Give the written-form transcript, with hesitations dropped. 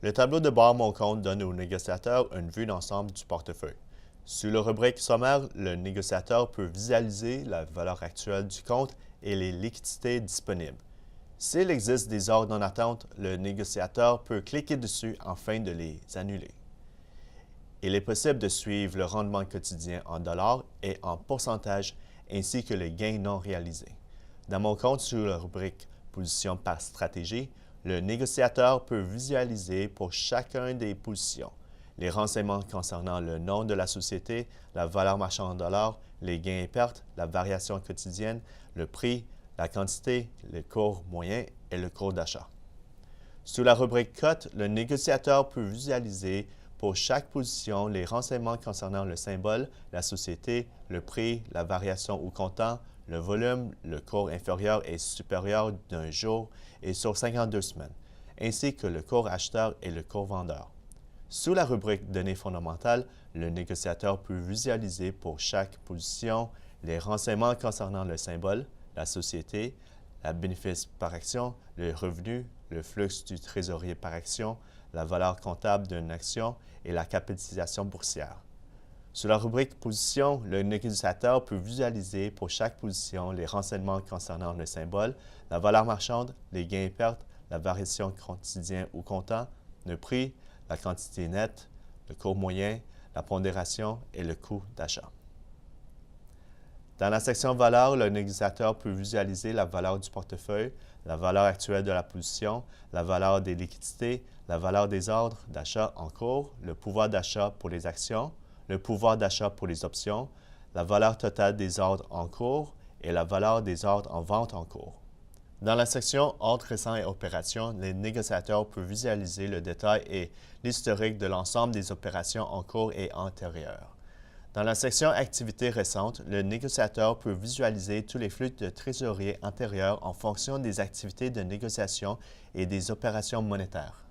Le tableau de bord Mon compte donne au négociateur une vue d'ensemble du portefeuille. Sous la rubrique sommaire, le négociateur peut visualiser la valeur actuelle du compte et les liquidités disponibles. S'il existe des ordres en attente, le négociateur peut cliquer dessus afin de les annuler. Il est possible de suivre le rendement quotidien en dollars et en pourcentage ainsi que les gains non réalisés. Dans Mon compte, sous la rubrique Position par stratégie, le négociateur peut visualiser pour chacune des positions les renseignements concernant le nom de la société, la valeur marchande en dollars, les gains et pertes, la variation quotidienne, le prix, la quantité, le cours moyen et le cours d'achat. Sous la rubrique Cote, le négociateur peut visualiser pour chaque position les renseignements concernant le symbole, la société, le prix, la variation au comptant, le volume, le cours inférieur et supérieur d'un jour et sur 52 semaines, ainsi que le cours acheteur et le cours vendeur. Sous la rubrique Données fondamentales, le négociateur peut visualiser pour chaque position les renseignements concernant le symbole, la société, le bénéfice par action, le revenu, le flux du trésorier par action, la valeur comptable d'une action et la capitalisation boursière. Sous la rubrique Position, le négociateur peut visualiser pour chaque position les renseignements concernant le symbole, la valeur marchande, les gains et pertes, la variation quotidienne ou comptant, le prix, la quantité nette, le cours moyen, la pondération et le coût d'achat. Dans la section Valeurs, le négociateur peut visualiser la valeur du portefeuille, la valeur actuelle de la position, la valeur des liquidités, la valeur des ordres d'achat en cours, le pouvoir d'achat pour les actions, le pouvoir d'achat pour les options, la valeur totale des ordres en cours et la valeur des ordres en vente en cours. Dans la section Ordres récents et opérations, les négociateurs peuvent visualiser le détail et l'historique de l'ensemble des opérations en cours et antérieures. Dans la section Activités récentes, le négociateur peut visualiser tous les flux de trésorerie antérieurs en fonction des activités de négociation et des opérations monétaires.